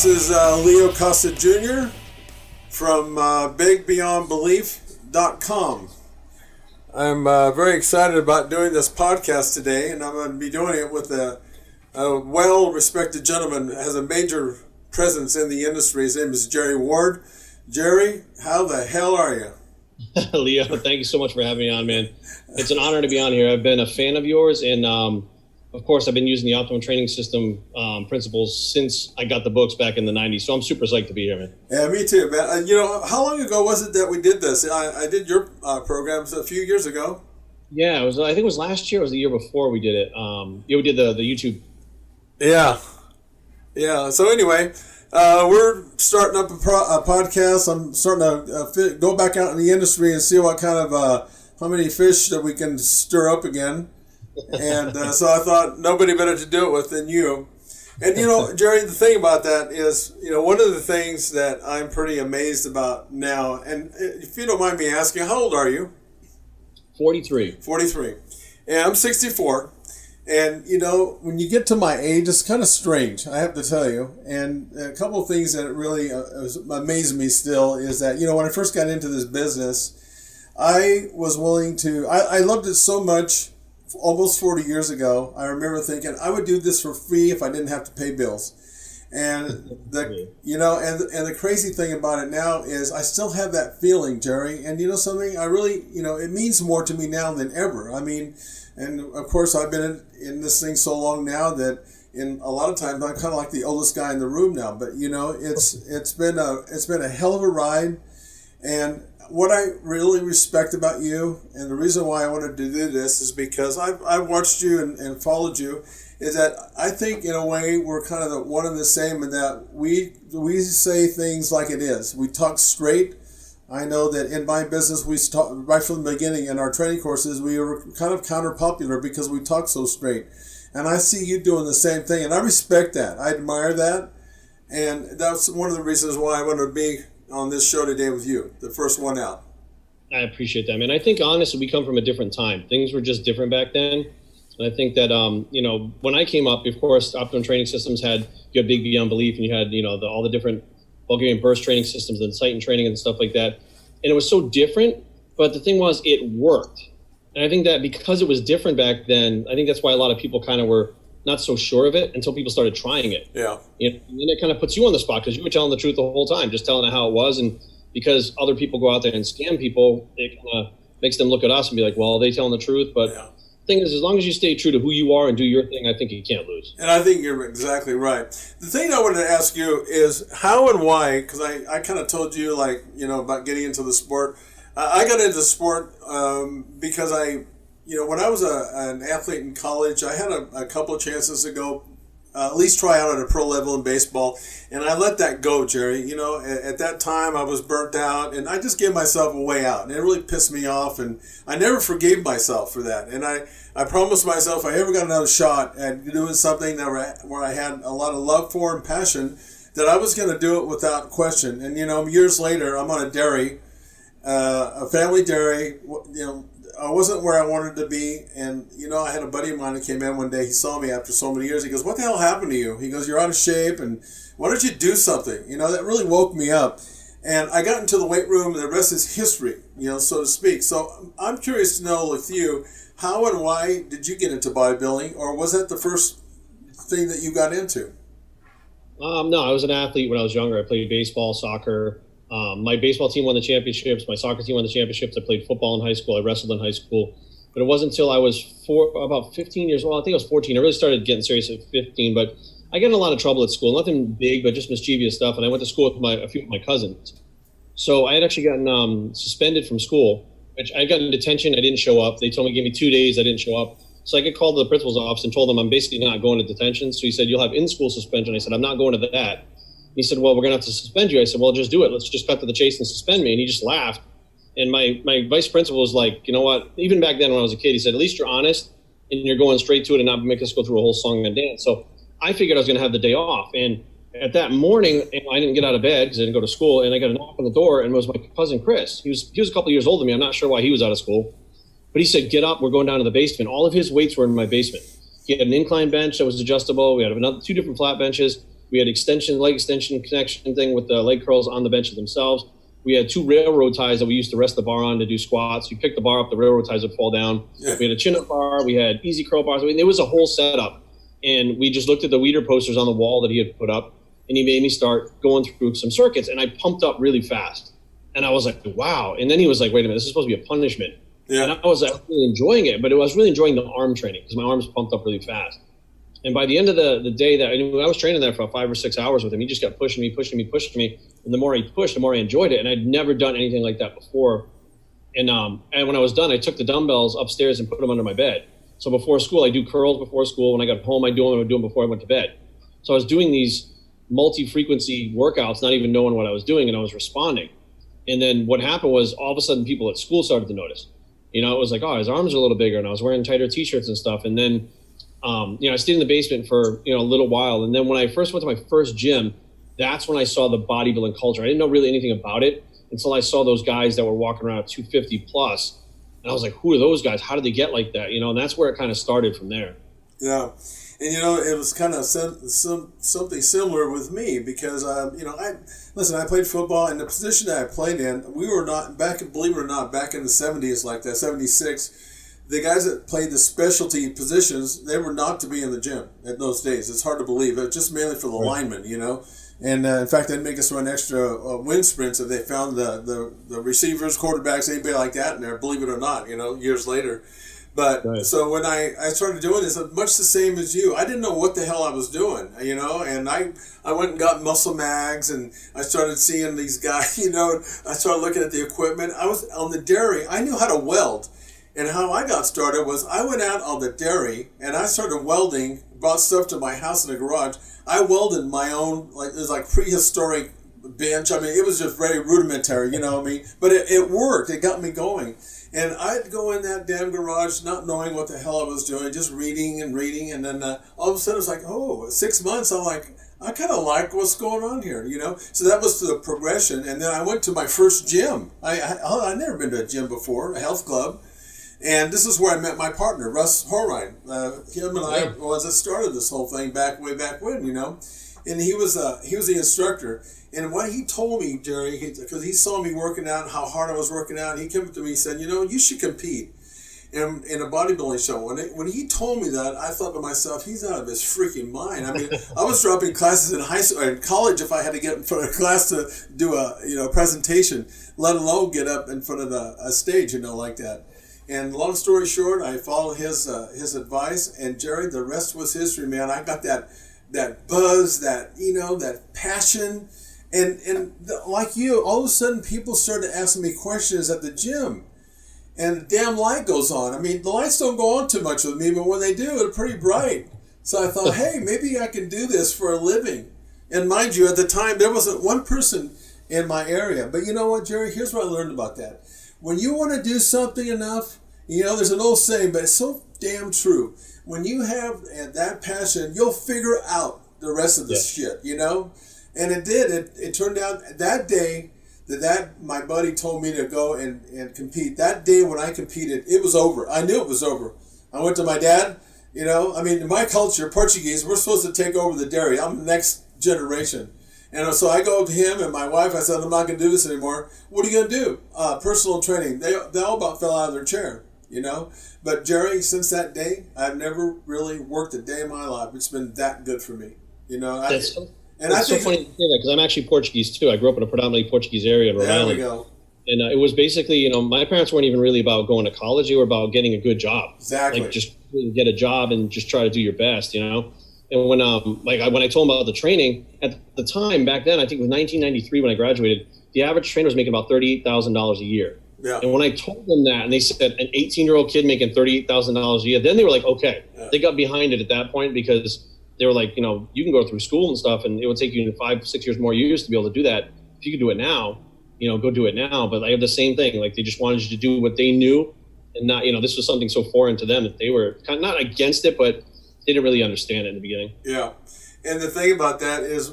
This is Leo Costa Jr. from BigBeyondBelief.com. I'm very excited about doing this podcast today, and I'm going to be doing it with a well-respected gentleman that has a major presence in the industry. His name is Jerry Ward. Jerry, how the hell are you? Leo, thank you so much for having me on, man. It's an honor to be on here. I've been a fan of yours, and of course, I've been using the Optimum Training System principles since I got the books back in the 90s, so I'm super psyched to be here, man. Yeah, me too, man. How long ago was it that we did this? I did your programs a few years ago. Yeah, I think it was last year or it was the year before we did it. We did the YouTube. Yeah. So anyway, we're starting up a podcast. I'm starting to go back out in the industry and see what kind of how many fish that we can stir up again. And so I thought nobody better to do it with than you. And Jerry, the thing about that is, one of the things that I'm pretty amazed about now, and if you don't mind me asking, how old are you? 43. And I'm 64. And, when you get to my age, it's kind of strange, I have to tell you. And a couple of things that really amaze me still is that, when I first got into this business, I was willing to, I loved it so much. Almost 40 years ago, I remember thinking I would do this for free if I didn't have to pay bills. And the crazy thing about it now is I still have that feeling, Jerry. And something, I really, it means more to me now than ever. I mean, and of course I've been in this thing so long now that in a lot of times I'm kind of like the oldest guy in the room now. But it's been a hell of a ride. And what I really respect about you, and the reason why I wanted to do this is because I've watched you and followed you, is that I think in a way we're kind of the one and the same in that we say things like it is. We talk straight. I know that in my business we talk right from the beginning in our training courses. We were kind of counter-popular because we talk so straight. And I see you doing the same thing, and I respect that. I admire that, and that's one of the reasons why I wanted to be on this show today with you, the first one out. I appreciate that, man. I think honestly, we come from a different time. Things were just different back then. And I think that, when I came up, of course, Optimum Training Systems you had Big Beyond Belief, and you had, all the different Bulgarian burst training systems and Titan training and stuff like that. And it was so different, but the thing was, it worked. And I think that because it was different back then, I think that's why a lot of people kind of were not so sure of it until people started trying it. Yeah. And then it kind of puts you on the spot because you were telling the truth the whole time, just telling it how it was. And because other people go out there and scam people, it kind of makes them look at us and be like, well, are they telling the truth? But the thing is, as long as you stay true to who you are and do your thing, I think you can't lose. And I think you're exactly right. The thing I wanted to ask you is how and why, because I kind of told you, about getting into the sport. I got into the sport because when I was an athlete in college, I had a couple of chances to go at least try out at a pro level in baseball, and I let that go, Jerry. At that time I was burnt out, and I just gave myself a way out, and it really pissed me off, and I never forgave myself for that. And I promised myself if I ever got another shot at doing something where I had a lot of love for and passion, that I was going to do it without question. And years later, I'm on a dairy, a family dairy. I wasn't where I wanted to be, and I had a buddy of mine who came in one day. He saw me after so many years. He goes, "What the hell happened to you?" He goes, "You're out of shape, and why don't you do something?" That really woke me up, and I got into the weight room, and the rest is history, so to speak. So I'm curious to know with you, how and why did you get into bodybuilding, or was that the first thing that you got into? No, I was an athlete when I was younger. I played baseball, soccer. My baseball team won the championships. My soccer team won the championships. I played football in high school. I wrestled in high school. But it wasn't until I was about 15 years old. I think I was 14. I really started getting serious at 15. But I got in a lot of trouble at school. Nothing big, but just mischievous stuff. And I went to school with a few of my cousins. So I had actually gotten suspended from school, which I got in detention. I didn't show up. They told me, give me 2 days. I didn't show up. So I get called to the principal's office and told them I'm basically not going to detention. So he said, you'll have in-school suspension. I said, I'm not going to that. He said, well, we're going to have to suspend you. I said, well, just do it. Let's just cut to the chase and suspend me. And he just laughed. And my vice principal was like, you know what? Even back then when I was a kid, he said, at least you're honest and you're going straight to it and not make us go through a whole song and dance. So I figured I was going to have the day off. And at that morning, I didn't get out of bed because I didn't go to school. And I got a knock on the door, and it was my cousin Chris. He was a couple of years older than me. I'm not sure why he was out of school. But he said, get up. We're going down to the basement. All of his weights were in my basement. He had an incline bench that was adjustable. We had 2 different flat benches. We had leg extension connection thing with the leg curls on the benches themselves. We had 2 railroad ties that we used to rest the bar on to do squats. You pick the bar up, the railroad ties would fall down. Yeah. We had a chin-up bar. We had easy curl bars. I mean, there was a whole setup. And we just looked at the Weider posters on the wall that he had put up, and he made me start going through some circuits, and I pumped up really fast. And I was like, wow. And then he was like, wait a minute, this is supposed to be a punishment. Yeah. And I was really enjoying it, but I was really enjoying the arm training because my arms pumped up really fast. And by the end of the day, when I was training there for 5 or 6 hours with him, he just kept pushing me. And the more he pushed, the more I enjoyed it. And I'd never done anything like that before. And when I was done, I took the dumbbells upstairs and put them under my bed. So before school, I do curls before school. When I got home, I would do them before I went to bed. So I was doing these multi-frequency workouts, not even knowing what I was doing, and I was responding. And then what happened was all of a sudden people at school started to notice. It was like, oh, his arms are a little bigger, and I was wearing tighter T-shirts and stuff. And then, I stayed in the basement for, a little while. And then when I first went to my first gym, that's when I saw the bodybuilding culture. I didn't know really anything about it until I saw those guys that were walking around at 250 plus. And I was like, who are those guys? How did they get like that? And that's where it kind of started from there. Yeah. And, it was kind of something similar with me because, I played football, and the position that I played in, we were not, believe it or not, back in the 70s like that, 76, the guys that played the specialty positions, they were not to be in the gym at those days. It's hard to believe. It was just mainly for the linemen, And in fact, they'd make us run extra wind sprints if they found the receivers, quarterbacks, anybody like that in there, believe it or not, years later. But right. So when I started doing this, much the same as you, I didn't know what the hell I was doing, and I went and got muscle mags, and I started seeing these guys, I started looking at the equipment. I was on the dairy. I knew how to weld. And how I got started was I went out on the dairy and I started welding, brought stuff to my house in the garage. I welded my own, it was like prehistoric bench. I mean, it was just very rudimentary, but it worked. It got me going. And I'd go in that damn garage not knowing what the hell I was doing, just reading. And then all of a sudden it's like, 6 months. I'm like, I kind of like what's going on here, So that was the progression. And then I went to my first gym. I'd never been to a gym before, a health club. And this is where I met my partner, Russ Horine. Him and I was that started this whole thing way back when, And he was the instructor. And what he told me, Jerry, because he saw me working out and how hard I was working out, he came up to me and said, you should compete in a bodybuilding show. When he told me that, I thought to myself, he's out of his freaking mind. I mean, I was dropping classes in high school, in college, if I had to get in front of a class to do a presentation, let alone get up in front of a stage, like that. And long story short, I followed his advice, and Jerry, the rest was history, man. I got that buzz, that passion, and like you, all of a sudden people started asking me questions at the gym, and the damn light goes on. I mean, the lights don't go on too much with me, but when they do, they're pretty bright. So I thought, hey, maybe I can do this for a living. And mind you, at the time, there wasn't one person in my area. But you know what, Jerry? Here's what I learned about that. When you want to do something enough, there's an old saying, but it's so damn true. When you have that passion, you'll figure out the rest of the shit, And it did. It turned out that day that my buddy told me to go and compete. That day when I competed, it was over. I knew it was over. I went to my dad, in my culture, Portuguese, we're supposed to take over the dairy. I'm the next generation. And so I go to him and my wife, I said, I'm not going to do this anymore. What are you going to do? Personal training. They all about fell out of their chair, But Jerry, since that day, I've never really worked a day in my life. It's been that good for me, It's so funny to say that because I'm actually Portuguese too. I grew up in a predominantly Portuguese area in Rhode Island. There we go. And it was basically, my parents weren't even really about going to college. They were about getting a good job. Exactly. Like just get a job and just try to do your best, And when I told them about the training at the time back then, I think it was 1993 when I graduated, the average trainer was making about $38,000 a year. Yeah. And when I told them that, and they said an 18-year-old kid making $38,000 a year, then they were like, okay. Yeah. They got behind it at that point because they were like, you can go through school and stuff, and it would take you 5, 6 years more years to be able to do that. If you could do it now, go do it now. But I have the same thing. Like they just wanted you to do what they knew, and not, this was something so foreign to them that they were kind of not against it, but they didn't really understand it in the beginning. Yeah. And the thing about that is,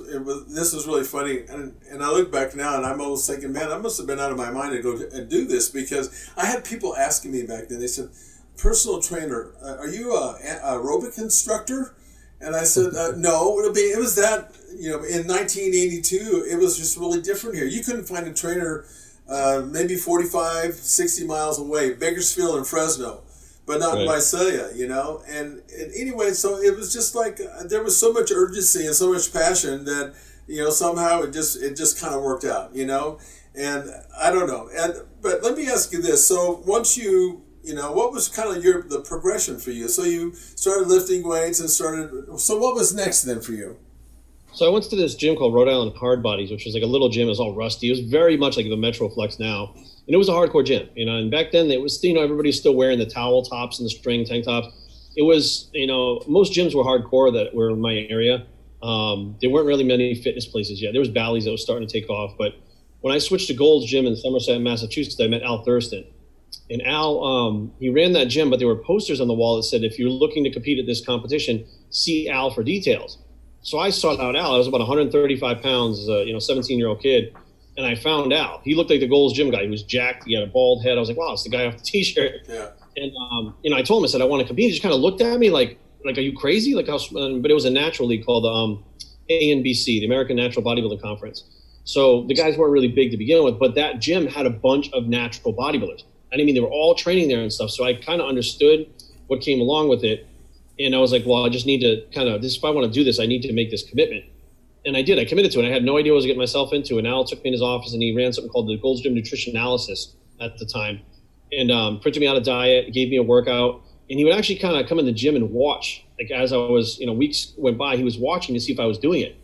this is really funny. And I look back now and I'm almost thinking, man, I must have been out of my mind to go and do this because I had people asking me back then. They said, personal trainer, are you a aerobic instructor? And I said, no, it was that, in 1982, it was just really different here. You couldn't find a trainer maybe 45, 60 miles away, Bakersfield and Fresno, but not in Right. Visalia, And anyway, so it was just like there was so much urgency and so much passion that, somehow it just kind of worked out, And I don't know. But let me ask you this. So once what was kind of the progression for you? So you started lifting weights and so what was next then for you? So I went to this gym called Rhode Island Hard Bodies, which was like a little gym. It was all rusty. It was very much like the Metroflex now. And it was a hardcore gym, And back then it was, everybody's still wearing the towel tops and the string tank tops. It was, most gyms were hardcore that were in my area. There weren't really many fitness places yet. There was Bally's that was starting to take off. But when I switched to Gold's Gym in Somerset, Massachusetts, I met Al Thurston. And Al, he ran that gym, but there were posters on the wall that said, if you're looking to compete at this competition, see Al for details. So I sought out Al. I was about 135 pounds as a 17-year-old kid. And I found Al. He looked like the Gold's Gym guy. He was jacked. He had a bald head. I was like, wow, it's the guy off the T-shirt. Yeah. And, I told him, I said, I want to compete. He just kind of looked at me like, are you crazy? But it was a natural league called ANBC, the American Natural Bodybuilding Conference. So the guys weren't really big to begin with, but that gym had a bunch of natural bodybuilders. I mean, they were all training there and stuff. So I kind of understood what came along with it. And I was like, well, I just need to if I want to do this, I need to make this commitment. And I did. I committed to it. I had no idea what I was getting myself into. And Al took me in his office and he ran something called the Gold's Gym Nutrition Analysis at the time. And printed me out a diet, gave me a workout. And he would actually kind of come in the gym and watch. Like as I was, weeks went by, he was watching to see if I was doing it.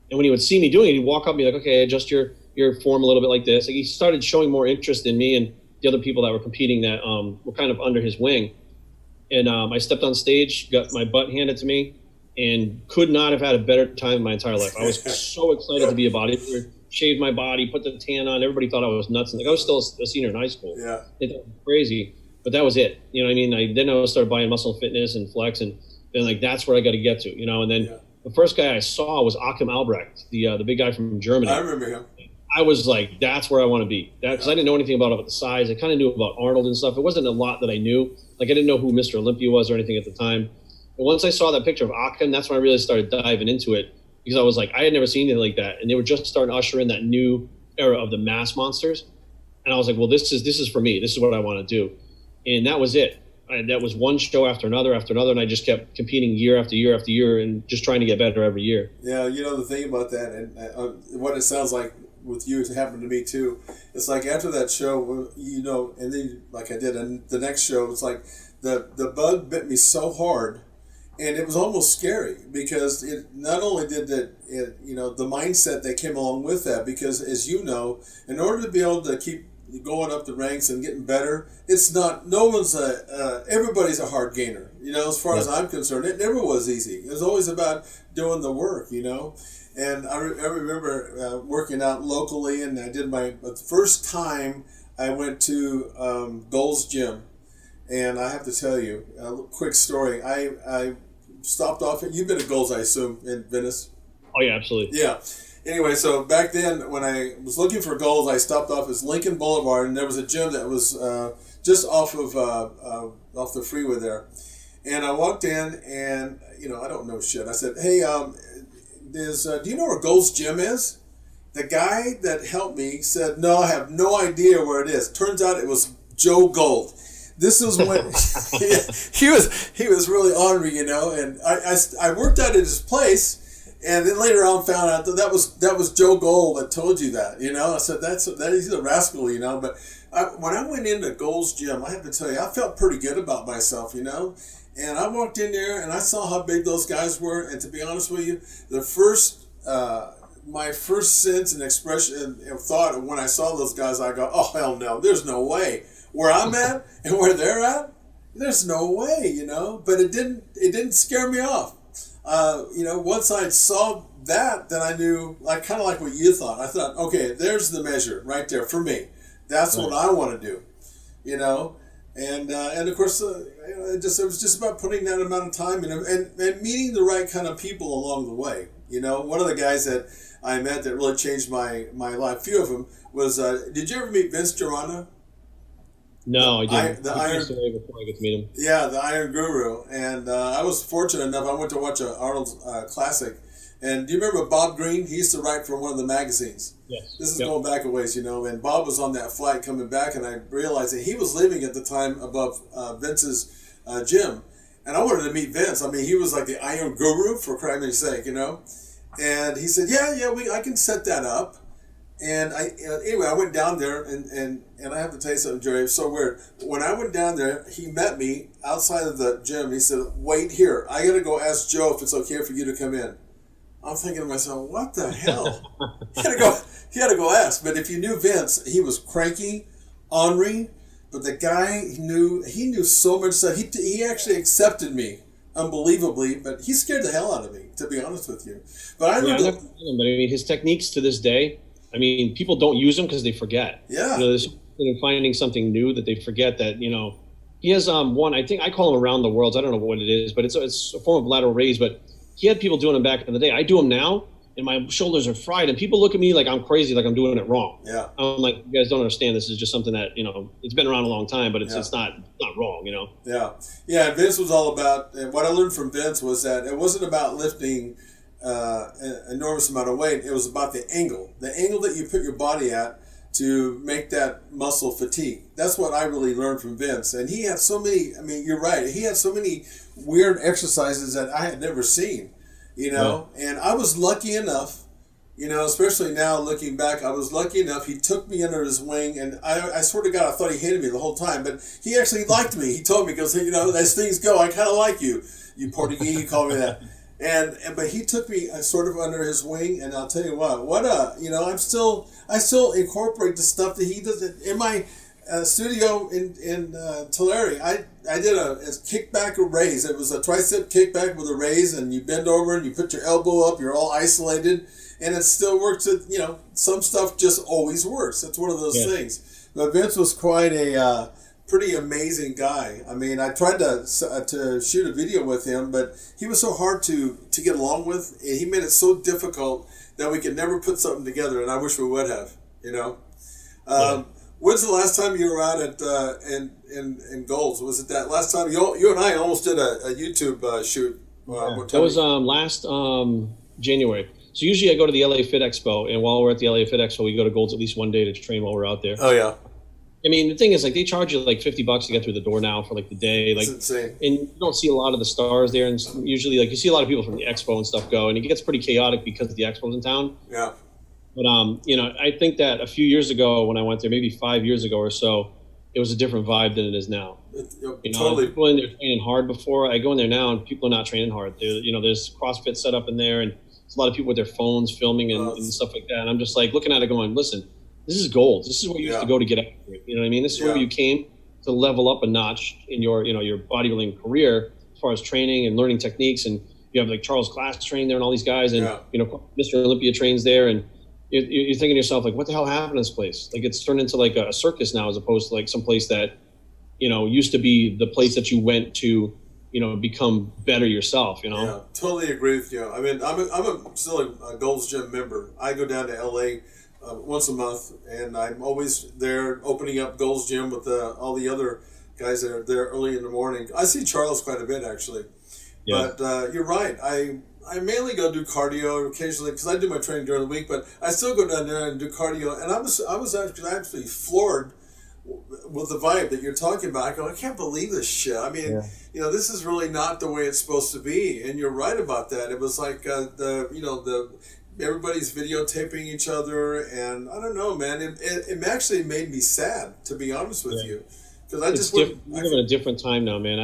And when he would see me doing it, he'd walk up and be like, okay, adjust your form a little bit like this. Like he started showing more interest in me and the other people that were competing that were kind of under his wing. And I stepped on stage, got my butt handed to me, and could not have had a better time in my entire life. I was so excited to be a bodybuilder, shaved my body, put the tan on. Everybody thought I was nuts. And I was still a senior in high school. Yeah. They thought I was crazy. But that was it. You know what I mean? Then I started buying Muscle Fitness and Flex, and then that's where I got to get to, And then the first guy I saw was Achim Albrecht, the big guy from Germany. I remember him. I was like, that's where I want to be. Because I didn't know anything about the size. I kind of knew about Arnold and stuff. It wasn't a lot that I knew. Like I didn't know who Mr. Olympia was or anything at the time. But once I saw that picture of Achim, that's when I really started diving into it. Because I was like, I had never seen anything like that. And they were just starting to usher in that new era of the mass monsters. And I was like, well, this is for me. This is what I want to do. And that was it. That was one show after another, and I just kept competing year after year after year and just trying to get better every year. Yeah, the thing about that, and what it sounds like with you, it happened to me too. It's like after that show, and then like I did, and the next show, it's like the bug bit me so hard, and it was almost scary because it not only did the mindset that came along with that, because as you know, in order to be able to keep going up the ranks and getting better, everybody's a hard gainer, as far as I'm concerned. It never was easy. It was always about doing the work, and I remember working out locally, and I did the first time I went to Gold's Gym, and I have to tell you a quick story. I stopped off you've been at Gold's, I assume, in Venice. Oh yeah, absolutely. Yeah. Anyway, so back then when I was looking for Gold's, I stopped off at Lincoln Boulevard, and there was a gym that was just off off the freeway there. And I walked in, and I don't know shit. I said, "Hey, do you know where Gold's Gym is?" The guy that helped me said, "No, I have no idea where it is." Turns out it was Joe Gold. This is when he was really ornery, and I worked out at his place. And then later on found out that was Joe Gold that told you that, I said, he's a rascal, But when I went into Gold's Gym, I have to tell you, I felt pretty good about myself, And I walked in there and I saw how big those guys were. And to be honest with you, my first sense and expression and thought when I saw those guys, I go, oh, hell no, there's no way. Where I'm at and where they're at, there's no way, But it didn't scare me off. Once I saw that, then I knew, kind of like what you thought. I thought, okay, there's the measure right there for me. That's what I want to do, and of course, it was just about putting that amount of time and meeting the right kind of people along the way. One of the guys that I met that really changed my life, few of them, was, did you ever meet Vince Gironda? No, I didn't. The He Iron, passed away before I get to meet him. yeah, the Iron Guru. And I was fortunate enough. I went to watch a Arnold classic. And do you remember Bob Green? He used to write for one of the magazines. Yes. This is Yep. going back a ways, And Bob was on that flight coming back, and I realized that he was living at the time above Vince's gym. And I wanted to meet Vince. I mean, he was like the Iron Guru, for crying sake, And he said, yeah, I can set that up. And anyway, I went down there, and I have to tell you something, Jerry. It's so weird. When I went down there, he met me outside of the gym. He said, "Wait here. I got to go ask Joe if it's okay for you to come in." I'm thinking to myself, "What the hell?" He had to go ask. But if you knew Vince, he was cranky, ornery, but the guy he knew so much stuff. He actually accepted me, unbelievably, but he scared the hell out of me, to be honest with you. But I Yeah, I learned. never met him, but I mean, his techniques to this day, I mean, people don't use them because they forget. Yeah. There's finding something new that they forget that, he has one, I think I call him around the worlds. I don't know what it is, but it's a form of lateral raise, but he had people doing them back in the day. I do them now, and my shoulders are fried, and people look at me like I'm crazy, like I'm doing it wrong. Yeah. I'm like, you guys don't understand. This is just something that, it's been around a long time, but it's not wrong, Yeah. Yeah, and Vince was all about, and what I learned from Vince was that it wasn't about lifting an enormous amount of weight. It was about the angle that you put your body at to make that muscle fatigue. That's what I really learned from Vince. And he had so many, I mean, you're right, he had so many weird exercises that I had never seen, Yeah. And I was lucky enough, especially now looking back, I was lucky enough, he took me under his wing, and I swear to God, I thought he hated me the whole time, but he actually liked me. He told me, because, as things go, I kind of like you Portuguese, he called me that. But he took me sort of under his wing, and I'll tell you what I still incorporate the stuff that he does in my studio in Tulare. I did a kickback raise. It was a tricep kickback with a raise, and you bend over and you put your elbow up. You're all isolated, and it still works. Some stuff just always works. It's one of those things. But Vince was quite a pretty amazing guy. I mean, I tried to shoot a video with him, but he was so hard to get along with, and he made it so difficult that we could never put something together, and I wish we would have, When's the last time you were out at in Golds? Was it that last time? You and I almost did a YouTube shoot. That was last January. So usually I go to the LA Fit Expo, and while we're at the LA Fit Expo, we go to Golds at least one day to train while we're out there. Oh, yeah. I mean, the thing is, like, they charge you like $50 to get through the door now for like the day. Like, that's insane. And you don't see a lot of the stars there. And usually, like, you see a lot of people from the expo and stuff go, and it gets pretty chaotic because the expo's in town. Yeah. But I think that a few years ago when I went there, maybe 5 years ago or so, it was a different vibe than it is now. Totally. People in there training hard before. I go in there now, and people are not training hard. There's CrossFit set up in there, and there's a lot of people with their phones filming and stuff like that. And I'm just like looking at it, going, "Listen, this is gold. This is where you used to go to get after it. You know what I mean? This is where you came to level up a notch in your bodybuilding career as far as training and learning techniques. And you have like Charles Class trained there and all these guys, and Mr. Olympia trains there, and you're thinking to yourself, like, what the hell happened to this place? Like, it's turned into like a circus now, as opposed to like some place that used to be the place that you went to become better yourself. Yeah, totally agree with you. I mean, I'm still a Gold's Gym member. I go down to LA once a month, and I'm always there opening up Gold's Gym with all the other guys that are there early in the morning. I see Charles quite a bit, actually. Yeah. But you're right. I mainly go do cardio occasionally because I do my training during the week, but I still go down there and do cardio. And I was actually floored with the vibe that you're talking about. I go, I can't believe this shit. I mean, this is really not the way it's supposed to be. And you're right about that. It was like everybody's videotaping each other, and I don't know, man. It actually made me sad, to be honest with you, because I just we live in a different time now, man.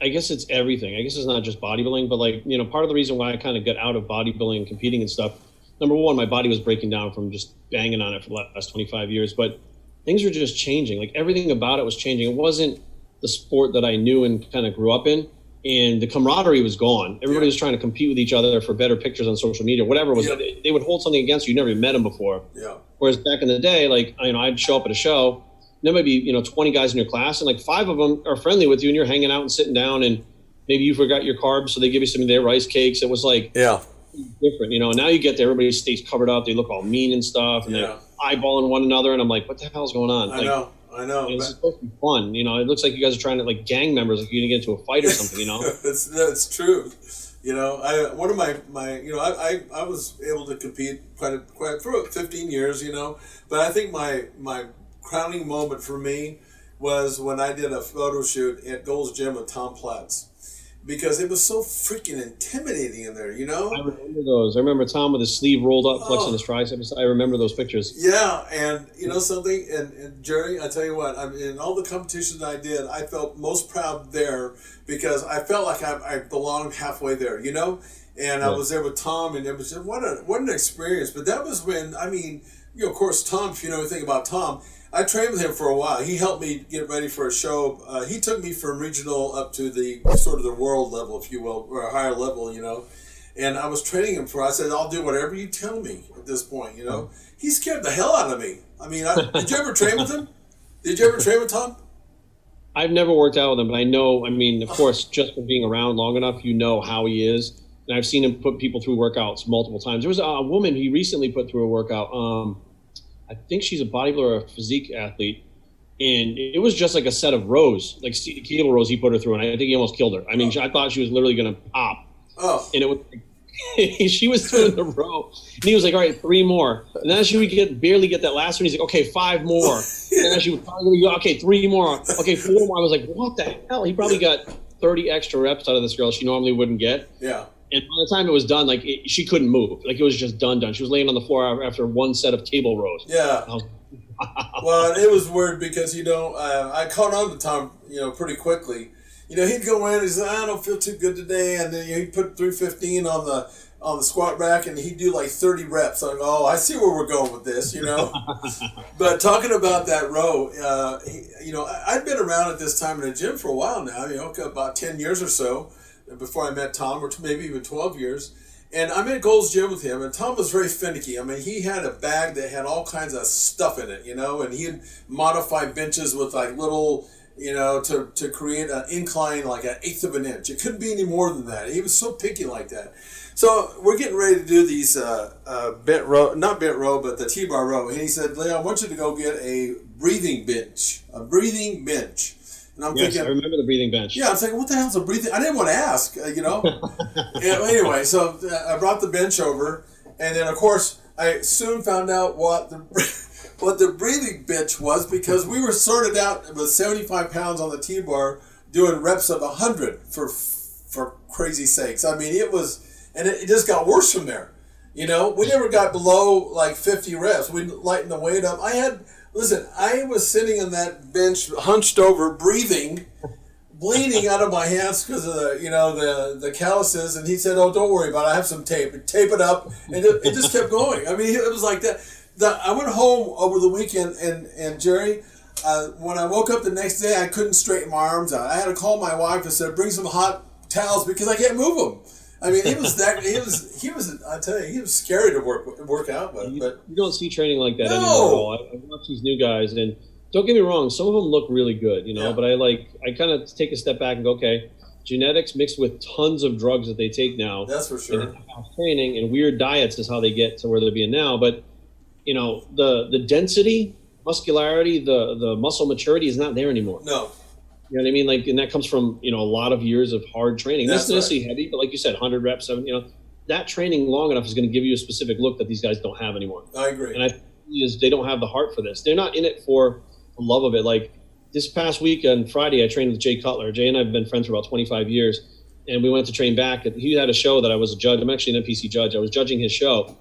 I guess it's everything. I guess it's not just bodybuilding, but like part of the reason why I kind of got out of bodybuilding and competing and stuff. Number one, my body was breaking down from just banging on it for the last 25 years, but things were just changing. Like everything about it was changing. It wasn't the sport that I knew and kind of grew up in. And the camaraderie was gone. Everybody was trying to compete with each other for better pictures on social media, whatever it was. They would hold something against you. You never even met them before. Yeah. Whereas back in the day, like, I'd show up at a show, and there might be, 20 guys in your class, and like 5 of them are friendly with you, and you're hanging out and sitting down, and maybe you forgot your carbs, so they give you some of their rice cakes. It was like different, and now you get there, everybody stays covered up. They look all mean and stuff, and they're eyeballing one another, and I'm like, what the hell's going on? I know. I know. And it's supposed to be fun. You know, it looks like you guys are trying to, like, gang members, like you're going to get into a fight or something, you know? That's true. You know, one of my you know, I was able to compete quite for 15 years, you know, but I think my crowning moment for me was when I did a photo shoot at Gold's Gym with Tom Platz, because it was so freaking intimidating in there, you know? I remember those. I remember Tom with his sleeve rolled up, flexing his triceps. I remember those pictures. Yeah, and you know something, and Jerry, I tell you what, I mean, in all the competitions I did, I felt most proud there because I felt like I belonged halfway there, you know? And I was there with Tom, and it was just, what an experience. But that was when, I mean, you know, of course, Tom, if you know anything about Tom, I trained with him for a while. He helped me get ready for a show. He took me from regional up to the sort of the world level, if you will, or a higher level, you know. And I was training him I said, I'll do whatever you tell me at this point, you know. He scared the hell out of me. I mean, did you ever train with him? Did you ever train with Tom? I've never worked out with him, but I know, I mean, of course, just from being around long enough, you know how he is. And I've seen him put people through workouts multiple times. There was a woman he recently put through a workout. I think she's a bodybuilder or a physique athlete. And it was just like a set of rows, like cable rows he put her through. And I think he almost killed her. I mean, I thought she was literally going to pop. Oh. And it was she was doing the row. And he was like, all right, 3 more. And then she would barely get that last one. He's like, okay, 5 more. And then she would probably go, okay, 3 more. Okay, 4 more. I was like, what the hell? He probably got 30 extra reps out of this girl she normally wouldn't get. Yeah. And by the time it was done, like she couldn't move. Like it was just done. She was laying on the floor after one set of cable rows. Yeah. Well, it was weird because, you know, I caught on to Tom, you know, pretty quickly. You know, he'd go in and say, I don't feel too good today. And then he'd put 315 on the squat rack and he'd do like 30 reps. I'm like, oh, I see where we're going with this, you know. But talking about that row, you know, I'd been around at this time in the gym for a while now, you know, about 10 years or so before I met Tom, or maybe even 12 years. And I'm at Gold's Gym with him, and Tom was very finicky. I mean, he had a bag that had all kinds of stuff in it, you know, and he'd modify benches with like little, you know, to create an incline like 1/8 of an inch. It couldn't be any more than that. He was so picky like that. So we're getting ready to do these not bent row, but the T-bar row. And he said, Leo, I want you to go get a breathing bench. And I'm thinking, I remember the breathing bench. Yeah, I was like, what the hell's a breathing? I didn't want to ask, you know. Anyway, so I brought the bench over, and then of course I soon found out what the breathing bench was, because we were sorted out with 75 pounds on the T-bar doing reps of 100 for crazy sakes. I mean, it was, and it just got worse from there. You know, we never got below like 50 reps. We lightened the weight up. I was sitting on that bench, hunched over, breathing, bleeding out of my hands because of the calluses. And he said, "Oh, don't worry about it. I have some tape. Tape it up." And it just kept going. I mean, it was like that. I went home over the weekend, and Jerry, when I woke up the next day, I couldn't straighten my arms out. I had to call my wife and said, "Bring some hot towels," because I can't move them. I mean, he was. I tell you, he was scary to work out with. But you don't see training like that anymore at all. I watch these new guys, and don't get me wrong, some of them look really good, you know. Yeah. But I kind of take a step back and go, okay, genetics mixed with tons of drugs that they take now. That's for sure. And training and weird diets is how they get to where they're being now. But you know, the density, muscularity, the muscle maturity is not there anymore. No. You know what I mean? Like, and that comes from, you know, a lot of years of hard training. That's not necessarily heavy, but like you said, 100 reps, you know, that training long enough is going to give you a specific look that these guys don't have anymore. I agree. And I think they don't have the heart for this. They're not in it for the love of it. Like this past week on Friday, I trained with Jay Cutler. Jay and I have been friends for about 25 years, and we went to train back. He had a show that I was a judge. I'm actually an NPC judge. I was judging his show,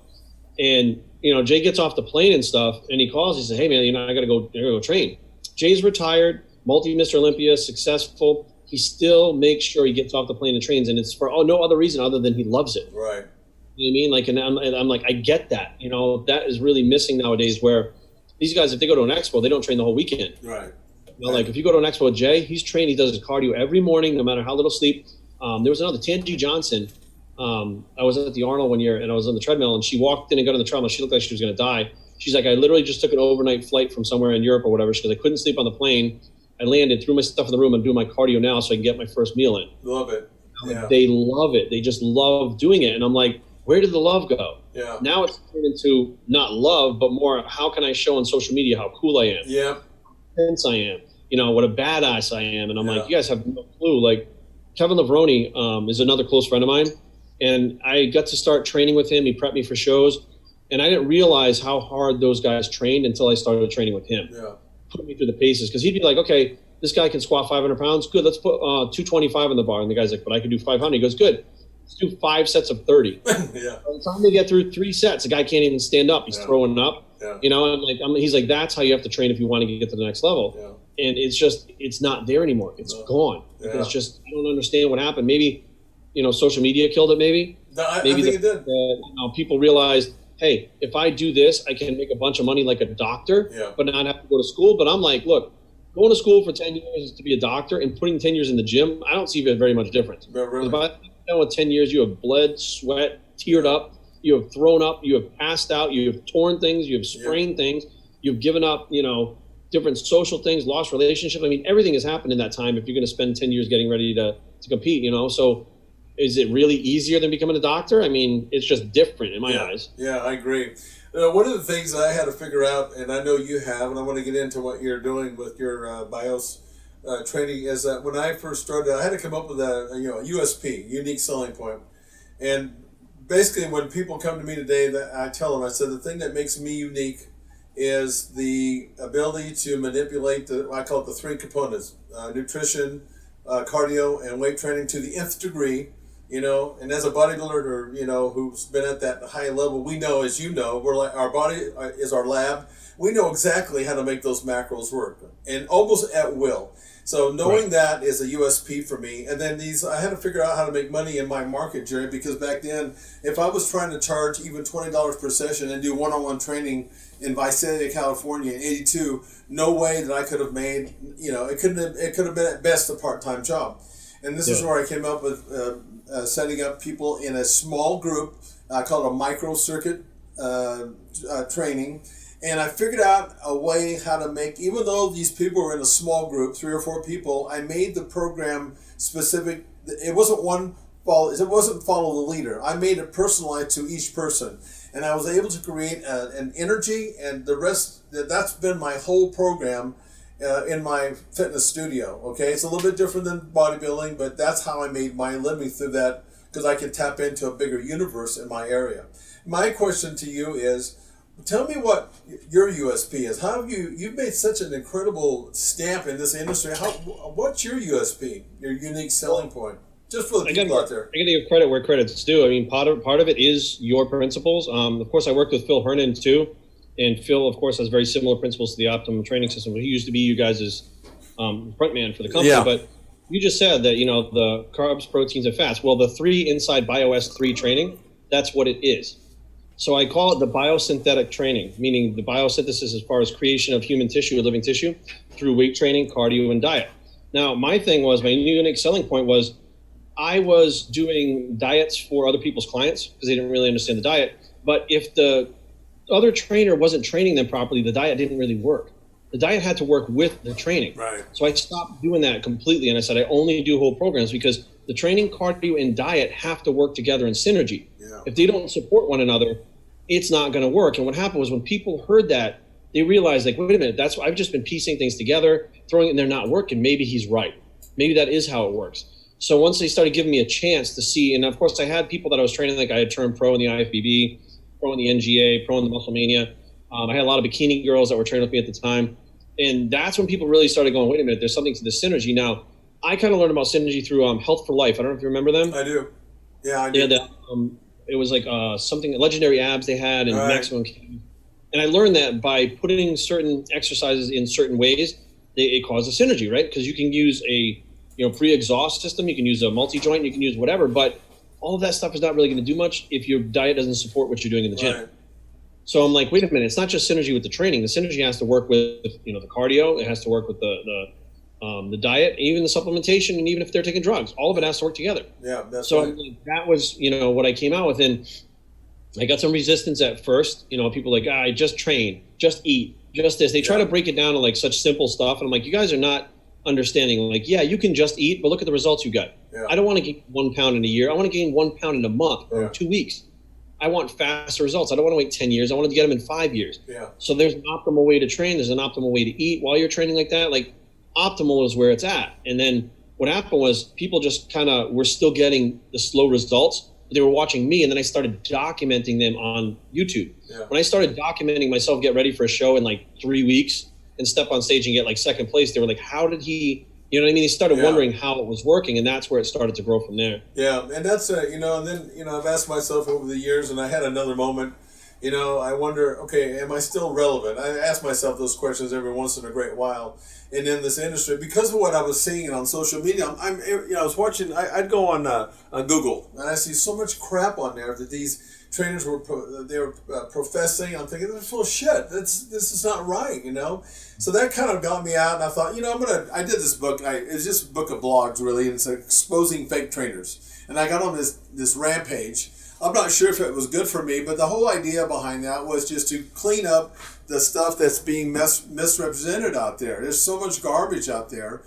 and you know, Jay gets off the plane and stuff, and he calls. He says, "Hey man, you know, I got to go train." Jay's retired. Multi-Mr. Olympia, successful. He still makes sure he gets off the plane and trains, and it's for no other reason other than he loves it. Right. You know what I mean? Like, and I'm like, I get that. You know, that is really missing nowadays. Where these guys, if they go to an expo, they don't train the whole weekend. Right. You know, like if you go to an expo with Jay, he's trained. He does his cardio every morning, no matter how little sleep. There was another Tangi Johnson. I was at the Arnold one year, and I was on the treadmill, and she walked in and got on the treadmill. She looked like she was going to die. She's like, I literally just took an overnight flight from somewhere in Europe or whatever. She goes, I couldn't sleep on the plane. I landed, threw my stuff in the room, and doing my cardio now so I can get my first meal in. Love it. Yeah. They love it. They just love doing it. And I'm like, where did the love go? Yeah. Now it's turned into not love, but more how can I show on social media how cool I am? Yeah. intense I am, what a badass I am. And I'm like, you guys have no clue. Like Kevin Levrone is another close friend of mine. And I got to start training with him. He prepped me for shows. And I didn't realize how hard those guys trained until I started training with him. Yeah. Put me through the paces. Because he'd be like, okay, this guy can squat 500 pounds. Good, let's put 225 on the bar. And the guy's like, but I can do 500. He goes, good. Let's do 5 sets of 30. Yeah. By the time they get through 3 sets, the guy can't even stand up. He's throwing up. Yeah. He's like, that's how you have to train if you want to get to the next level. Yeah. And it's not there anymore. It's gone. Yeah. It's just, I don't understand what happened. Maybe, social media killed it maybe. No, I think it did. People realized, hey, if I do this, I can make a bunch of money like a doctor, but not have to go to school. But I'm like, look, going to school for 10 years to be a doctor and putting 10 years in the gym, I don't see very much difference. Really? With 10 years, you have bled, sweat, teared up, you have thrown up, you have passed out, you have torn things, you have sprained things, you've given up, different social things, lost relationships. I mean, everything has happened in that time if you're going to spend 10 years getting ready to compete, So is it really easier than becoming a doctor? I mean, it's just different in my eyes. Yeah, I agree. One of the things that I had to figure out, and I know you have, and I want to get into what you're doing with your BIOS training, is that when I first started, I had to come up with a USP, unique selling point. And basically, when people come to me today, that I tell them, I said, the thing that makes me unique is the ability to manipulate I call it the 3 components: nutrition, cardio, and weight training to the nth degree. And as a bodybuilder, who's been at that high level, we know, as you know, we're like, our body is our lab. We know exactly how to make those macros work, and almost at will. So knowing that is a USP for me. And then I had to figure out how to make money in my market, Jerry, because back then, if I was trying to charge even $20 per session and do one-on-one training in Visalia, California in '82, no way that I could have made, it could have been at best a part-time job. And this is where I came up with setting up people in a small group. I call it a micro circuit training. And I figured out a way how to make, even though these people were in a small group, 3 or 4 people, I made the program specific. It wasn't follow the leader. I made it personalized to each person. And I was able to create an energy, and the rest, that's been my whole program in my fitness studio. Okay, it's a little bit different than bodybuilding, but that's how I made my living through that, because I can tap into a bigger universe in my area. My question to you is, tell me what your USP is. How have you've made such an incredible stamp in this industry? What's your USP, your unique selling point? Just for the people out there. I got to give credit where credit's due. I mean, part of it is your principles. Of course, I worked with Phil Hernan too. And Phil, of course, has very similar principles to the Optimum Training System. He used to be you guys' front man for the company. Yeah. But you just said that, the carbs, proteins, and fats. Well, the 3 inside BIOS 3 training, that's what it is. So I call it the biosynthetic training, meaning the biosynthesis as far as creation of human tissue or living tissue through weight training, cardio, and diet. Now, my thing was, my unique selling point was, I was doing diets for other people's clients because they didn't really understand the diet. But if the other trainer wasn't training them properly, the diet didn't really work. The diet had to work with the training. Right. So I stopped doing that completely, and I said I only do whole programs because the training, cardio, and diet have to work together in synergy. Yeah. If they don't support one another, it's not going to work. And what happened was when people heard that, they realized, like, wait a minute, that's I've just been piecing things together, throwing it, and they're not working. Maybe he's right. Maybe that is how it works. So once they started giving me a chance to see, and of course I had people that I was training, like I had turned pro in the IFBB, pro in the NGA, pro in the Muscle Mania. I had a lot of bikini girls that were training with me at the time. And that's when people really started going, wait a minute, there's something to this synergy. Now, I kind of learned about synergy through Health for Life. I don't know if you remember them. I do. Yeah, I do. It was like something, legendary abs they had and maximum. And I learned that by putting certain exercises in certain ways, it causes synergy, right? Because you can use a pre-exhaust system, you can use a multi-joint, you can use whatever, but all of that stuff is not really going to do much if your diet doesn't support what you're doing in the gym. Right. So I'm like, wait a minute, it's not just synergy with the training. The synergy has to work with the cardio, it has to work with the diet, even the supplementation, and even if they're taking drugs, all of it has to work together. Yeah, that's so right. That was what I came out with, and I got some resistance at first. People like, just train, just eat, just this. They try to break it down to like such simple stuff, and I'm like, you guys are not understanding. Like, yeah, you can just eat, but look at the results you got. Yeah. I don't want to gain 1 pound in a year. I want to gain 1 pound in a month or 2 weeks. I want faster results. I don't want to wait 10 years. I want to get them in 5 years. Yeah. So there's an optimal way to train. There's an optimal way to eat while you're training like that. Like optimal is where it's at. And then what happened was people just kind of were still getting the slow results. They were watching me, and then I started documenting them on YouTube. Yeah. When I started documenting myself get ready for a show in like 3 weeks and step on stage and get like second place, they were like, how did he, you know what I mean? They started wondering how it was working, and that's where it started to grow from there. Yeah, and that's, and then, I've asked myself over the years, and I had another moment, I wonder, okay, am I still relevant? I ask myself those questions every once in a great while. And in this industry, because of what I was seeing on social media, I was watching, I'd go on Google, and I see so much crap on there that these trainers were professing. I'm thinking, they're full of shit. This is not right, So that kind of got me out, and I thought, I did this book. It's just a book of blogs, really, and it's exposing fake trainers. And I got on this rampage. I'm not sure if it was good for me, but the whole idea behind that was just to clean up the stuff that's being misrepresented out there. There's so much garbage out there.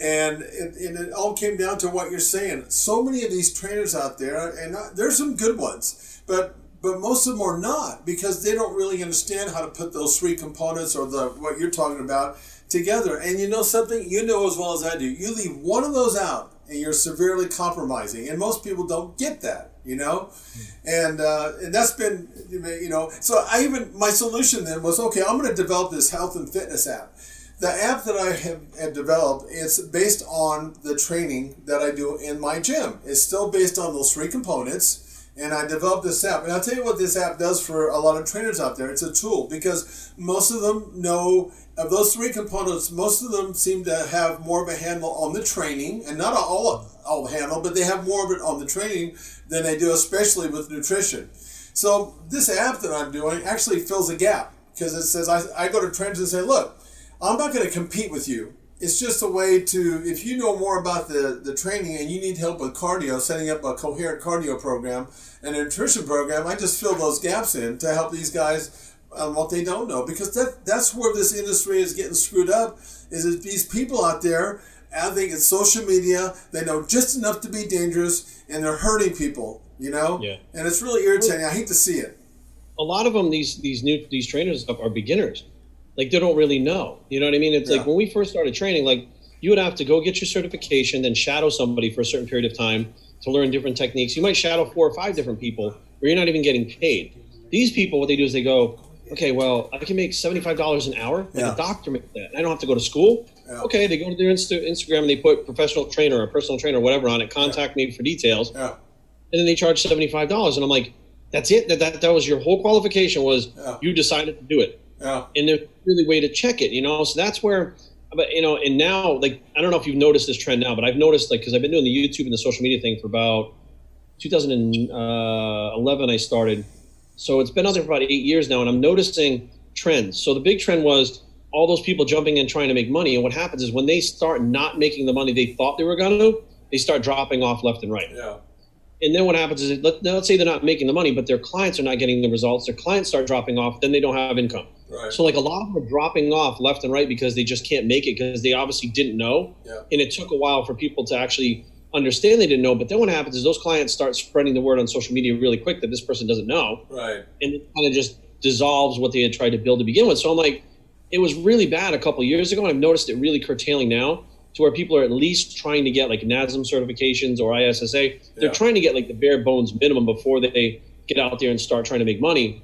And it all came down to what you're saying. So many of these trainers out there, and there's some good ones, but most of them are not, because they don't really understand how to put those three components or what you're talking about together. And you know something? You know as well as I do. You leave one of those out, and you're severely compromising. And most people don't get that, And that's been, So my solution then was, okay, I'm going to develop this health and fitness app. The app that I have developed is based on the training that I do in my gym. It's still based on those three components. And I developed this app. And I'll tell you what this app does for a lot of trainers out there. It's a tool, because most of them know of those three components. Most of them seem to have more of a handle on the training, and not all handle, but they have more of it on the training than they do, especially with nutrition. So this app that I'm doing actually fills a gap, because it says, I go to trainers and say, look, I'm not going to compete with you. It's just a way to, if you know more about the training and you need help with cardio, setting up a coherent cardio program and a nutrition program, I just fill those gaps in to help these guys on what they don't know. Because that's where this industry is getting screwed up, is that these people out there, I think it's social media, they know just enough to be dangerous, and they're hurting people, Yeah. And it's really irritating. I hate to see it. A lot of them, these trainers are beginners. Like, they don't really know. You know what I mean? It's like when we first started training, like, you would have to go get your certification, then shadow somebody for a certain period of time to learn different techniques. You might shadow 4 or 5 different people where you're not even getting paid. These people, what they do is they go, okay, well, I can make $75 an hour. Like a doctor makes that. I don't have to go to school. Yeah. Okay, they go to their Instagram and they put professional trainer or personal trainer or whatever on it, contact me for details. Yeah. And then they charge $75. And I'm like, that's it? That was your whole qualification was you decided to do it. Yeah. And there's really a way to check it, So that's where, but, and now, like, I don't know if you've noticed this trend now, but I've noticed, like, because I've been doing the YouTube and the social media thing for about 2011 I started. So it's been out there for about 8 years now, and I'm noticing trends. So the big trend was all those people jumping in trying to make money. And what happens is when they start not making the money they thought they were going to, they start dropping off left and right. Yeah. And then what happens is, let's say they're not making the money, but their clients are not getting the results. Their clients start dropping off, then they don't have income. Right. So like a lot of them are dropping off left and right because they just can't make it because they obviously didn't know. Yeah. And it took a while for people to actually understand they didn't know. But then what happens is those clients start spreading the word on social media really quick that this person doesn't know. Right. And it kind of just dissolves what they had tried to build to begin with. So I'm like, it was really bad a couple of years ago, and I've noticed it really curtailing now to where people are at least trying to get like NASM certifications or ISSA. They're trying to get like the bare bones minimum before they get out there and start trying to make money.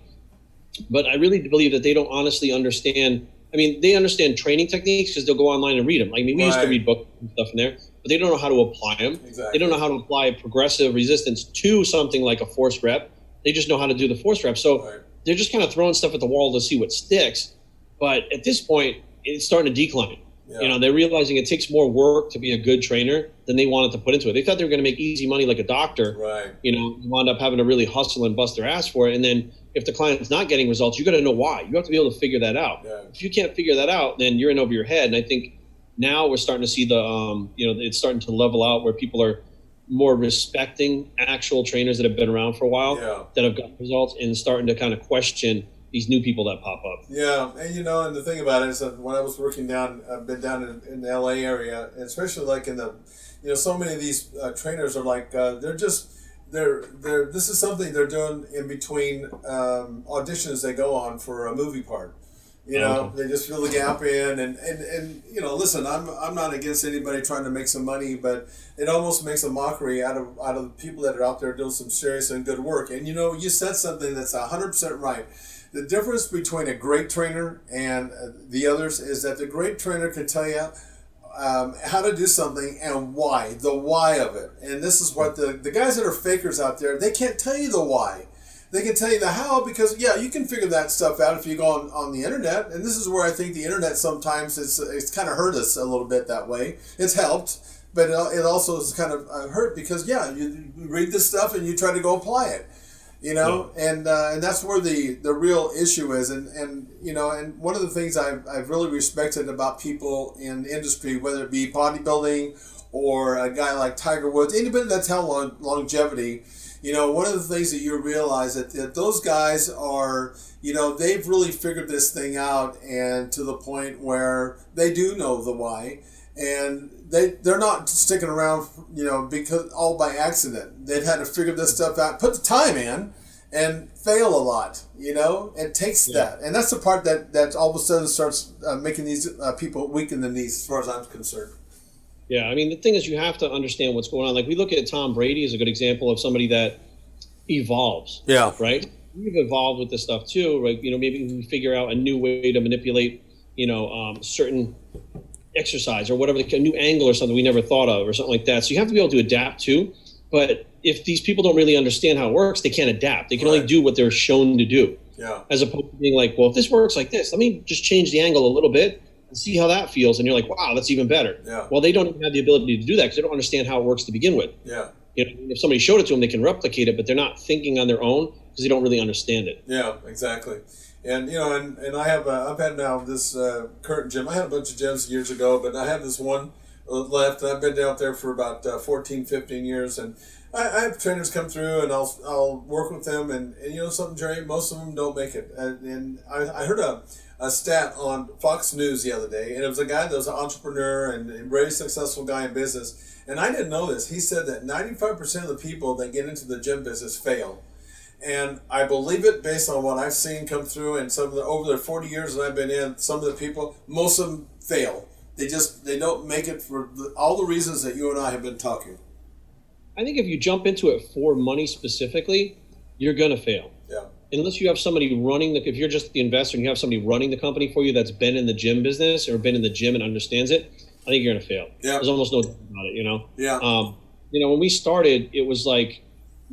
But I really believe that they don't honestly understand. I mean, they understand training techniques because they'll go online and read them. I mean, we used to read books and stuff in there, but they don't know how to apply them. Exactly. They don't know how to apply progressive resistance to something like a force rep. They just know how to do the force rep. So they're just kind of throwing stuff at the wall to see what sticks. But at this point, it's starting to decline. Yeah. They're realizing it takes more work to be a good trainer than they wanted to put into it. They thought they were going to make easy money like a doctor. Right. You wound up having to really hustle and bust their ass for it. And then if the client's not getting results, you got to know why. You have to be able to figure that out. Yeah. If you can't figure that out, then you're in over your head. And I think now we're starting to see it's starting to level out where people are more respecting actual trainers that have been around for a while that have got results and starting to kind of question these new people that pop up. Yeah, and and the thing about it is that when I was working I've been down in the LA area, and especially like in the, so many of these trainers are like, this is something they're doing in between auditions they go on for a movie part. You know, Okay. they just fill the gap in, and you know, listen, I'm not against anybody trying to make some money, but it almost makes a mockery out of the people that are out there doing some serious and good work. And you know, you said something that's 100% right. The difference between a great trainer and the others is that the great trainer can tell you how to do something and why, the why of it. And this is what the guys that are fakers out there, they can't tell you the why. They can tell you the how because, yeah, you can figure that stuff out if you go on the internet. And this is where I think the internet sometimes it's kind of hurt us a little bit that way. It's helped, but it also is kind of hurt because, yeah, you read this stuff and you try to go apply it. You know, and that's where the real issue is, and you know, and one of the things I've really respected about people in the industry, whether it be bodybuilding or a guy like Tiger Woods, anybody that's had longevity, you know, one of the things that you realize that those guys are, you know, they've really figured this thing out, and to the point where they do know the why. And they're not sticking around, you know, because all by accident. They've had to figure this stuff out, put the time in, and fail a lot. You know, it takes that, and that's the part that all of a sudden starts making these people weak in the knees, as far as I'm concerned. Yeah, I mean, the thing is, you have to understand what's going on. Like, we look at Tom Brady as a good example of somebody that evolves. Yeah. Right? We've evolved with this stuff too, right? You know, maybe we figure out a new way to manipulate, you know, certain exercise or whatever, a new angle or something we never thought of or something like that. So you have to be able to adapt too. But if these people don't really understand how it works, they can't adapt. They can only do what they're shown to do. Yeah. As opposed to being like, well, if this works like this, let me just change the angle a little bit and see how that feels. And you're like, wow, that's even better. Yeah. Well, they don't even have the ability to do that because they don't understand how it works to begin with. Yeah. You know, if somebody showed it to them, they can replicate it, but they're not thinking on their own because they don't really understand it. Yeah, exactly. And you know, and I have I've had now this current gym. I had a bunch of gyms years ago, but I have this one left, and I've been out there for about 14, 15 years. And I have trainers come through, and I'll work with them. And you know something, Jerry, most of them don't make it. And I heard a stat on Fox News the other day, and it was a guy that was an entrepreneur and a very successful guy in business. And I didn't know this. He said that 95% of the people that get into the gym business fail. And I believe it based on what I've seen come through, and some of the over the 40 years that I've been in, some of the people, most of them fail. They don't make it for all the reasons that you and I have been talking. I think if you jump into it for money specifically, you're going to fail. Yeah. Unless you have somebody running if you're just the investor and you have somebody running the company for you that's been in the gym business or been in the gym and understands it, I think you're going to fail. Yeah. There's almost no doubt about it, you know? Yeah. You know, when we started, it was like,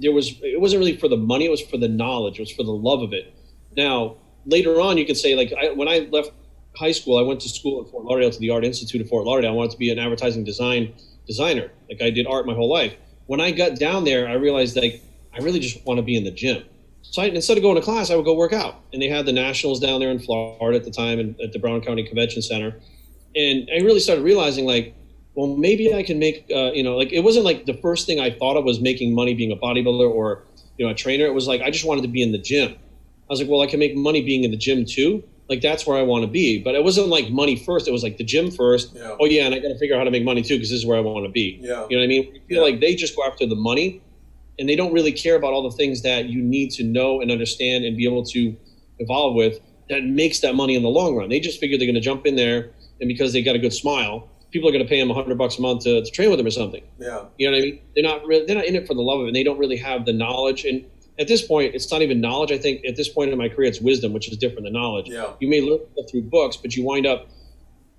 it wasn't really for the money, it was for the knowledge, it was for the love of it. Now, later on, you could say, like, when I left high school, I went to school at Fort Lauderdale, to the Art Institute of Fort Lauderdale. I wanted to be an advertising designer. Like, I did art my whole life. When I got down there, I realized, like, I really just want to be in the gym. So instead of going to class, I would go work out. And they had the Nationals down there in Florida at the time, and at the Brown County Convention Center. And I really started realizing, like, well, maybe I can make, you know, like, it wasn't like the first thing I thought of was making money being a bodybuilder or, you know, a trainer. It was like, I just wanted to be in the gym. I was like, well, I can make money being in the gym too. Like, that's where I want to be. But it wasn't like money first. It was like the gym first. Yeah. Oh, yeah, and I got to figure out how to make money too because this is where I want to be. Yeah. You know what I mean? I feel like they just go after the money and they don't really care about all the things that you need to know and understand and be able to evolve with that makes that money in the long run. They just figure they're going to jump in there, and because they got a good smile, people are going to pay them $100 a month to train with them or something. Yeah. You know what I mean? They're not in it for the love of it, and they don't really have the knowledge. And at this point, it's not even knowledge. I think at this point in my career, it's wisdom, which is different than knowledge. Yeah. You may learn stuff through books, but you wind up,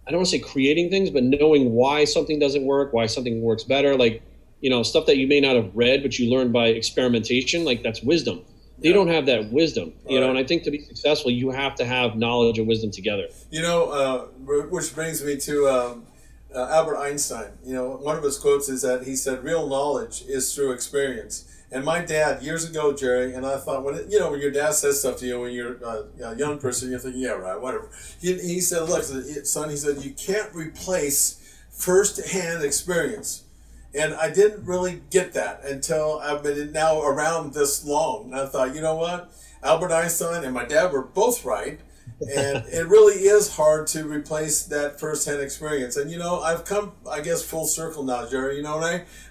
I don't want to say creating things, but knowing why something doesn't work, why something works better. Like, you know, stuff that you may not have read, but you learned by experimentation. Like, that's wisdom. They don't have that wisdom, you know, and I think to be successful, you have to have knowledge and wisdom together. You know, which brings me to Albert Einstein. You know, one of his quotes is that he said, "Real knowledge is through experience." And my dad, years ago, Jerry, and I thought, when your dad says stuff to you when you're a young person, you're thinking, yeah, right, whatever. He said, look, son, he said, you can't replace first-hand experience. And I didn't really get that until I've been now around this long. And I thought, you know what? Albert Einstein and my dad were both right. And it really is hard to replace that firsthand experience. And I've come, I guess, full circle now, Jerry.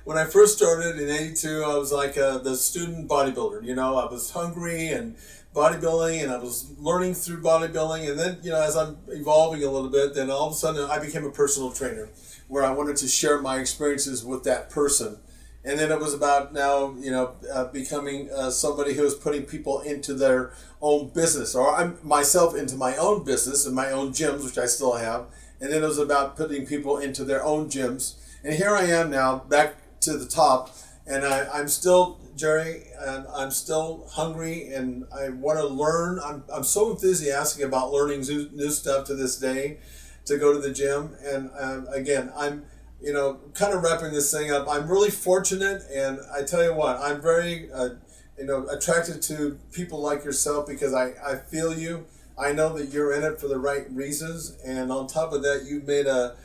When I first started in '82, I was like the student bodybuilder. I was hungry and bodybuilding, and I was learning through bodybuilding. And then, as I'm evolving a little bit, then all of a sudden I became a personal trainer, where I wanted to share my experiences with that person. And then it was about now, becoming somebody who is putting people into their own business, or I'm myself into my own business and my own gyms, which I still have. And then it was about putting people into their own gyms. And here I am now, back to the top, and I'm still, Jerry, and I'm still hungry, and I want to learn. I'm so enthusiastic about learning new stuff to this day, to go to the gym. And again, I'm kind of wrapping this thing up. I'm really fortunate, and I tell you what, I'm very, attracted to people like yourself, because I feel you. I know that you're in it for the right reasons, and on top of that, you've made a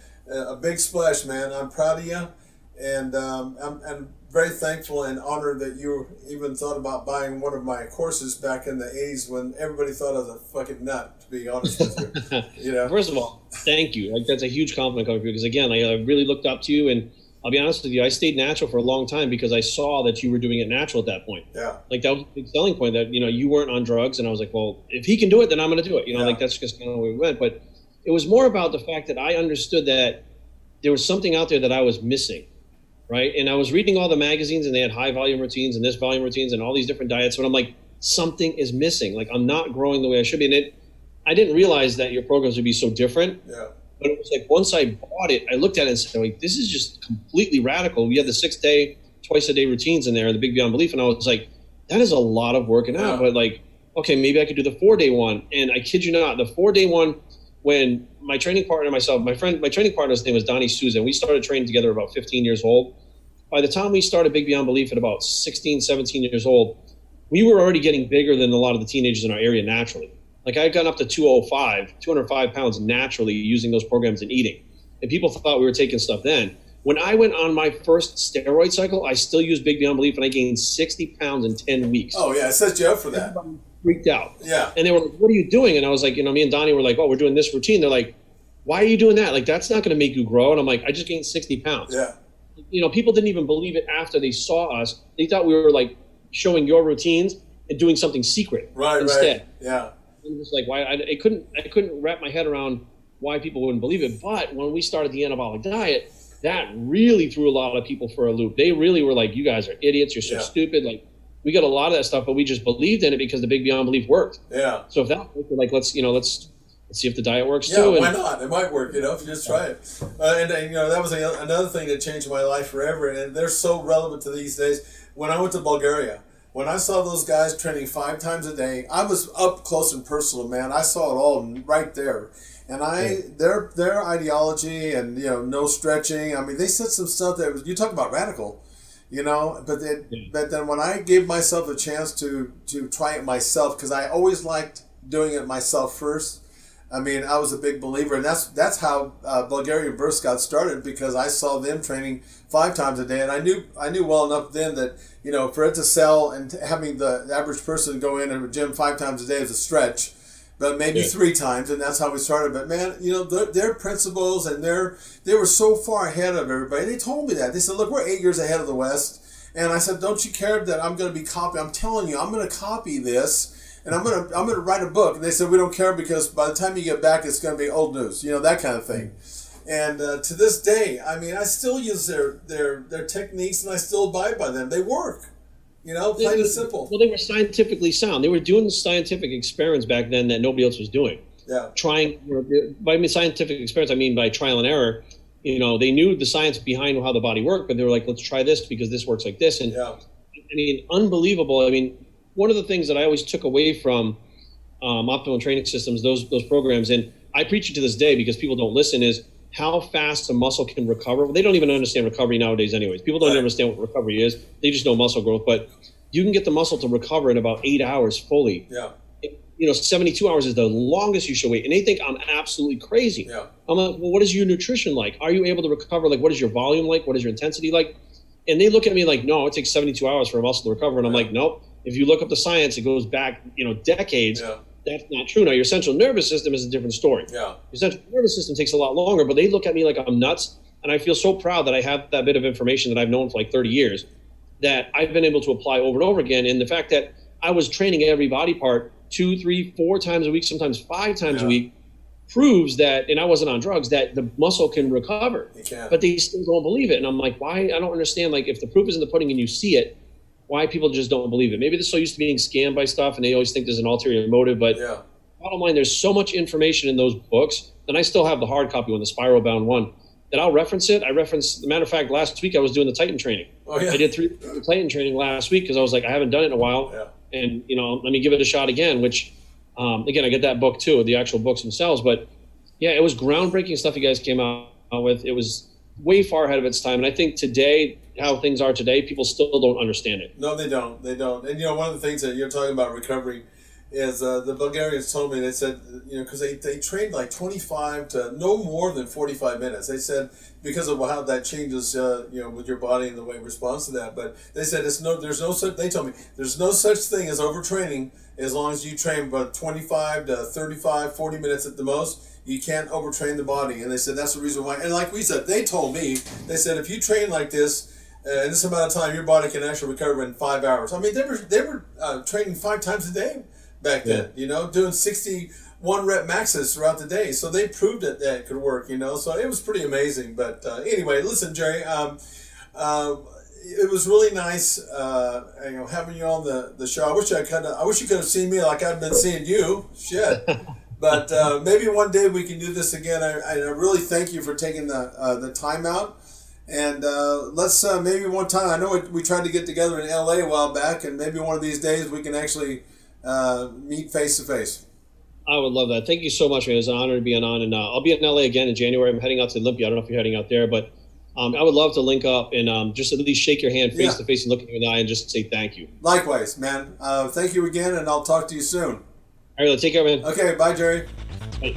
big splash, man. I'm proud of you, and I'm very thankful and honored that you even thought about buying one of my courses back in the '80s when everybody thought I was a fucking nut, to be honest with you. First of all, thank you. Like, that's a huge compliment coming from you, because again, I really looked up to you, and I'll be honest with you, I stayed natural for a long time because I saw that you were doing it natural at that point. Yeah. Like, that was a big selling point, that you weren't on drugs, and I was like, well, if he can do it, then I'm going to do it. Like, that's just kind of where we went. But it was more about the fact that I understood that there was something out there that I was missing. Right. And I was reading all the magazines, and they had high volume routines and this volume routines and all these different diets. But I'm like, something is missing. Like, I'm not growing the way I should be. And I didn't realize that your programs would be so different. Yeah. But it was like, once I bought it, I looked at it and said, like, this is just completely radical. We had the 6-day, twice-a-day routines in there, the Big Beyond Belief. And I was like, that is a lot of working out. But like, okay, maybe I could do the 4-day one. And I kid you not, the 4-day one, when my training partner and myself, my training partner's name was Donnie Souza, and we started training together about 15 years old. By the time we started Big Beyond Belief at about 16, 17 years old, we were already getting bigger than a lot of the teenagers in our area naturally. Like, I'd gotten up to 205 pounds naturally using those programs and eating. And people thought we were taking stuff then. When I went on my first steroid cycle, I still used Big Beyond Belief, and I gained 60 pounds in 10 weeks. Oh, yeah, it sets you up for that. Everybody freaked out. Yeah. And they were like, what are you doing? And I was like, me and Donnie were like, oh, we're doing this routine. They're like, why are you doing that? Like, that's not going to make you grow. And I'm like, I just gained 60 pounds. Yeah. People didn't even believe it after they saw us. They thought we were like showing your routines and doing something secret instead. Right. Yeah. And it was like, why I couldn't wrap my head around why people wouldn't believe it. But when we started the anabolic diet, that really threw a lot of people for a loop. They really were like, you guys are idiots. You're so stupid. Like, we got a lot of that stuff, but we just believed in it because the Big Beyond Belief worked. Yeah. So if that worked, we're like, let's see if the diet works too. Yeah, why not? It might work, if you just try it. That was another thing that changed my life forever, and they're so relevant to these days. When I went to Bulgaria, when I saw those guys training 5 times a day, I was up close and personal, man. I saw it all right there. And their ideology and, no stretching, I mean, they said some stuff that was, you talk about radical, but then when I gave myself a chance to try it myself, because I always liked doing it myself first. I mean, I was a big believer, and that's how Bulgarian Burst got started, because I saw them training 5 times a day, and I knew well enough then that for it to sell and having the average person go in a gym 5 times a day is a stretch, but maybe 3 times, and that's how we started. But man, their principles, and they were so far ahead of everybody. They told me that. They said, "Look, we're 8 years ahead of the West," and I said, "Don't you care that I'm going to be copying? I'm telling you, I'm going to copy this." And I'm gonna write a book. And they said, we don't care, because by the time you get back, it's gonna be old news, that kind of thing. And to this day, I mean, I still use their techniques, and I still abide by them. They work, plain and simple. Well, they were scientifically sound. They were doing scientific experiments back then that nobody else was doing. Yeah. By scientific experiments, I mean by trial and error. They knew the science behind how the body worked, but they were like, let's try this because this works like this. And I mean, unbelievable. I mean, one of the things that I always took away from Optimal Training Systems, those programs, and I preach it to this day because people don't listen, is how fast a muscle can recover. Well, they don't even understand recovery nowadays anyways. People don't understand what recovery is. They just know muscle growth. But you can get the muscle to recover in about 8 hours fully. Yeah. 72 hours is the longest you should wait. And they think I'm absolutely crazy. Yeah. I'm like, well, what is your nutrition like? Are you able to recover? Like, what is your volume like? What is your intensity like? And they look at me like, no, it takes 72 hours for a muscle to recover. And I'm like, nope. If you look up the science, it goes back, decades. Yeah. that's not true. Now, your central nervous system is a different story. Yeah. Your central nervous system takes a lot longer, but they look at me like I'm nuts. And I feel so proud that I have that bit of information that I've known for like 30 years that I've been able to apply over and over again. And the fact that I was training every body part 2, 3, 4 times a week, sometimes 5 times a week, proves that, and I wasn't on drugs, that the muscle can recover. It can. But they still don't believe it. And I'm like, why? I don't understand. Like, if the proof is in the pudding and you see it, why people just don't believe it? Maybe they're so used to being scammed by stuff and they always think there's an ulterior motive. But bottom line, there's so much information in those books, and I still have the hard copy one, the spiral bound one, that I'll reference it. I reference, the matter of fact, last week I was doing the Titan training. Oh, yeah. I did 3 Titan training last week because I was like, I haven't done it in a while. Yeah. And, let me give it a shot again, which, again, I get that book too, the actual books themselves. But yeah, it was groundbreaking stuff you guys came out with. It was way far ahead of its time. And I think today, how things are today, people still don't understand it. No, they don't. They don't. And, one of the things that you're talking about recovery is the Bulgarians told me, they said, because they trained like 25 to no more than 45 minutes. They said because of how that changes, with your body and the way it responds to that. But they said they told me there's no such thing as overtraining as long as you train about 25 to 35, 40 minutes at the most. You can't overtrain the body. And they said that's the reason why. And like we said, they told me, they said if you train like this, in this amount of time, your body can actually recover in 5 hours. I mean, they were training 5 times a day back then, doing 61 rep maxes throughout the day. So they proved that it could work, So it was pretty amazing. But anyway, listen, Jerry, it was really nice, having you on the show. I wish you could have seen me like I've been seeing you. Shit. But maybe one day we can do this again. I really thank you for taking the time out. And let's maybe one time, I know we tried to get together in LA a while back, and maybe one of these days we can actually meet face to face. I would love that. Thank you so much, man. It's an honor to be on. And I'll be in LA again in January. I'm heading out to Olympia. I don't know if you're heading out there, but I would love to link up and just at least shake your hand face to face and look at you in the eye and just say thank you. Likewise, man. Thank you again, and I'll talk to you soon. All right, let's take care, man. Okay, bye, Jerry. Bye.